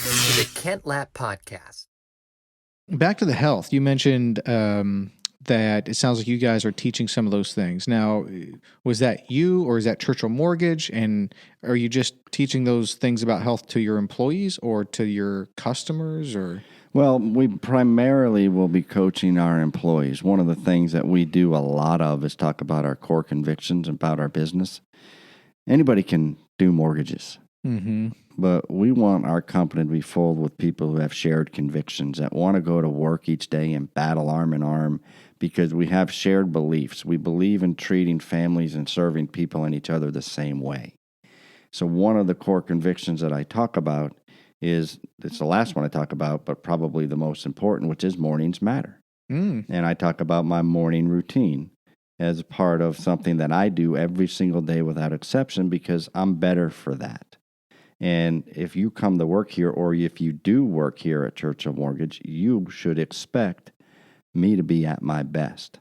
Welcome to the Kent Lapp Podcast. Back to the health. You mentioned that it sounds like you guys are teaching some of those things. Now, was that you or is that Churchill Mortgage? And are you just teaching those things about health to your employees or to your customers or? Well, we primarily will be coaching our employees. One of the things that we do a lot of is talk about our core convictions about our business. Anybody can do mortgages, but we want our company to be filled with people who have shared convictions, that want to go to work each day and battle arm in arm because we have shared beliefs. We believe in treating families and serving people and each other the same way. So one of the core convictions that I talk about it's the last one I talk about, but probably the most important, which is mornings matter. And I talk about my morning routine as part of something that I do every single day without exception because I'm better for that. And if you come to work here or if you do work here at Churchill Mortgage, you should expect me to be at my best.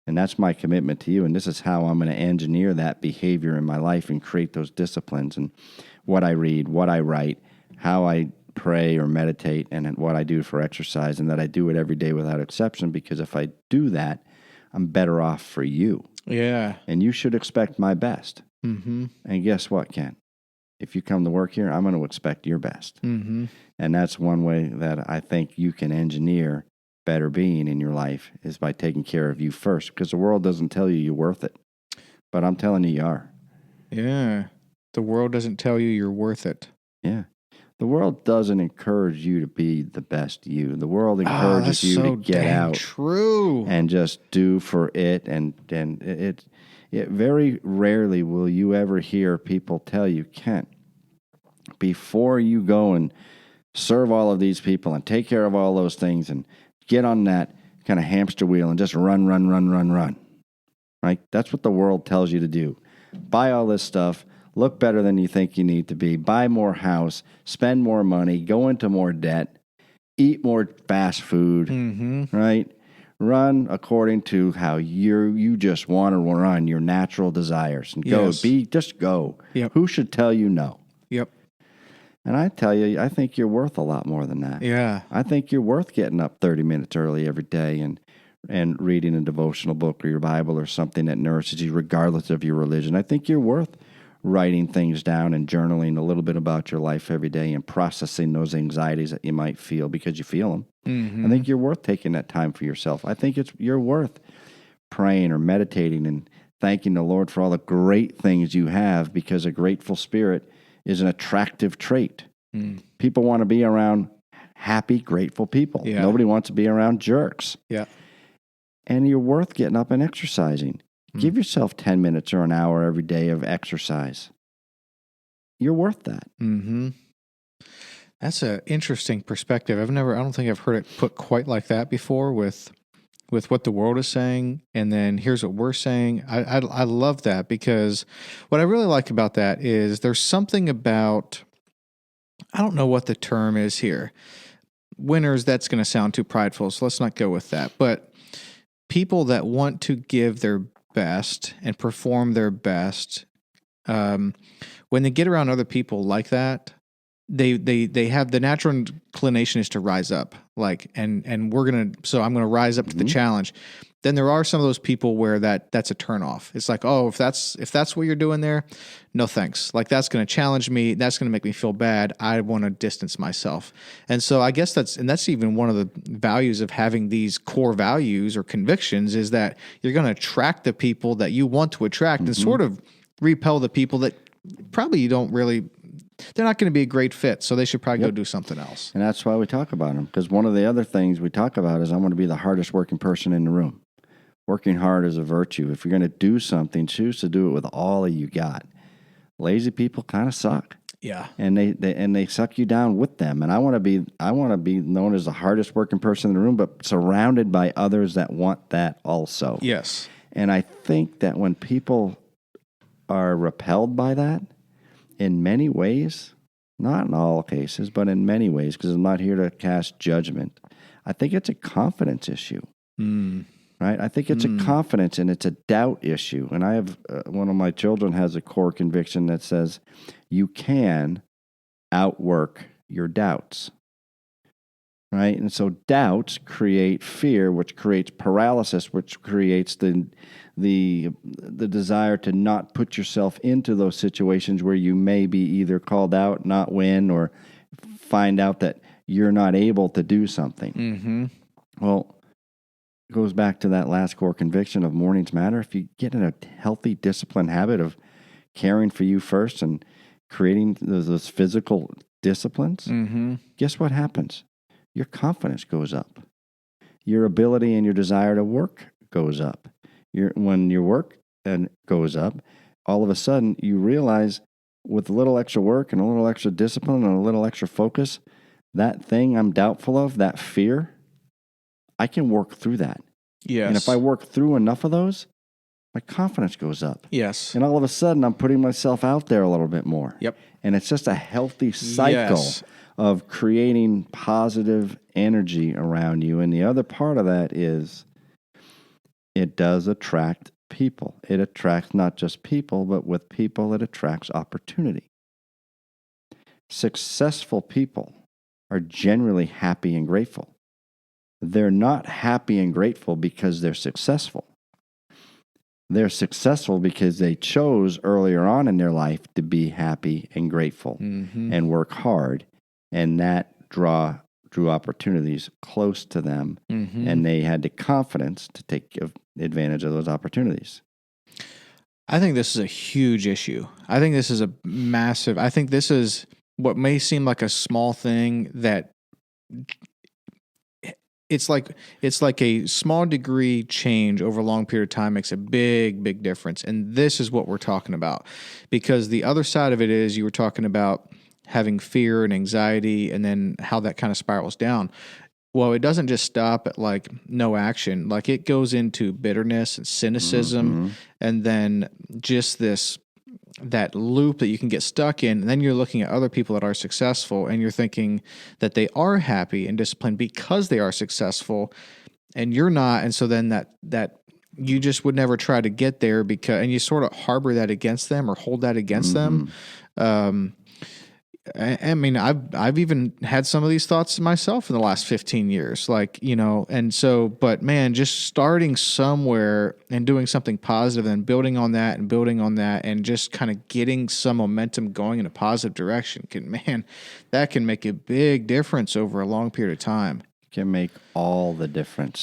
And that's my commitment to you. And this is how I'm going to engineer that behavior in my life and create those disciplines and what I read, what I write, how I pray or meditate, and what I do for exercise, and that I do it every day without exception, because if I do that, I'm better off for you. Yeah. And you should expect my best. And guess what, Ken? If you come to work here, I'm going to expect your best. And that's one way that I think you can engineer better being in your life is by taking care of you first, because the world doesn't tell you you're worth it. But I'm telling you, you are. Yeah. The world doesn't tell you you're worth it. Yeah. The world doesn't encourage you to be the best you. The world encourages you to get out and just do for it. And it very rarely will you ever hear people tell you, Kent, before you go and serve all of these people and take care of all those things and get on that kind of hamster wheel and just run. Right? That's what the world tells you to do. Buy all this stuff. Look better than you think you need to be, buy more house, spend more money, go into more debt, eat more fast food, right? Run according to how you just want to run, your natural desires. And just go. Yep. Who should tell you no? Yep. And I tell you, I think you're worth a lot more than that. Yeah. I think you're worth getting up 30 minutes early every day and reading a devotional book or your Bible or something that nourishes you regardless of your religion. I think you're worth writing things down and journaling a little bit about your life every day and processing those anxieties that you might feel because you feel them. I think you're worth taking that time for yourself. I think you're worth praying or meditating and thanking the Lord for all the great things you have, because a grateful spirit is an attractive trait. People want to be around happy, grateful people. Yeah. Nobody wants to be around jerks. Yeah. And you're worth getting up and exercising. Give yourself 10 minutes or an hour every day of exercise. You're worth that. That's an interesting perspective. I don't think I've heard it put quite like that before with what the world is saying. And then here's what we're saying. I love that, because what I really like about that is there's something about, I don't know what the term is here. Winners, that's going to sound too prideful, so let's not go with that. But people that want to give their best and perform their best, when they get around other people like that, they have the natural inclination is to rise up, and I'm gonna rise up to the challenge. Then there are some of those people where that's a turnoff. It's like, oh, if that's what you're doing there, no thanks. Like, that's going to challenge me. That's going to make me feel bad. I want to distance myself. And so I guess that's even one of the values of having these core values or convictions, is that you're going to attract the people that you want to attract and sort of repel the people that probably you don't really. They're not going to be a great fit, so they should probably go do something else. And that's why we talk about them, because one of the other things we talk about is I want to be the hardest working person in the room. Working hard is a virtue. If you're going to do something, choose to do it with all you got. Lazy people kind of suck. Yeah. And they suck you down with them. And I want to be known as the hardest working person in the room, but surrounded by others that want that also. Yes. And I think that when people are repelled by that, in many ways, not in all cases, but in many ways, because I'm not here to cast judgment, I think it's a confidence issue. Right? I think it's a confidence and it's a doubt issue. And I have one of my children has a core conviction that says you can outwork your doubts. Right? And so doubts create fear, which creates paralysis, which creates the desire to not put yourself into those situations where you may be either called out, not win, or find out that you're not able to do something. Mm-hmm. Well, it goes back to that last core conviction of mornings matter. If you get in a healthy, disciplined habit of caring for you first and creating those physical disciplines, Mm-hmm. guess what happens? Your confidence goes up. Your ability and your desire to work goes up. When your work goes up, all of a sudden you realize with a little extra work and a little extra discipline and a little extra focus, that thing I'm doubtful of, that fear, I can work through that. Yes. And if I work through enough of those, my confidence goes up. Yes. And all of a sudden I'm putting myself out there a little bit more. Yep. And it's just a healthy cycle. Yes. Of creating positive energy around you. And the other part of that is it does attract people. It attracts not just people, but with people, it attracts opportunity. Successful people are generally happy and grateful. They're not happy and grateful because they're successful. They're successful because they chose earlier on in their life to be happy and grateful and work hard. And that drew opportunities close to them, and they had the confidence to take advantage of those opportunities. I think this is a huge issue. I think this is what may seem like a small thing that it's like a small degree change over a long period of time makes a big, big difference. And this is what we're talking about, because the other side of it is you were talking about having fear and anxiety and then how that kind of spirals down. Well, it doesn't just stop at like no action. Like it goes into bitterness and cynicism and then just that loop that you can get stuck in. And then you're looking at other people that are successful and you're thinking that they are happy and disciplined because they are successful and you're not. And so then that you just would never try to get there and you sort of harbor that against them or hold that against them. I mean, I've even had some of these thoughts myself in the last 15 years, and so, but man, just starting somewhere and doing something positive and building on that and just kind of getting some momentum going in a positive direction that can make a big difference over a long period of time. Can make all the difference.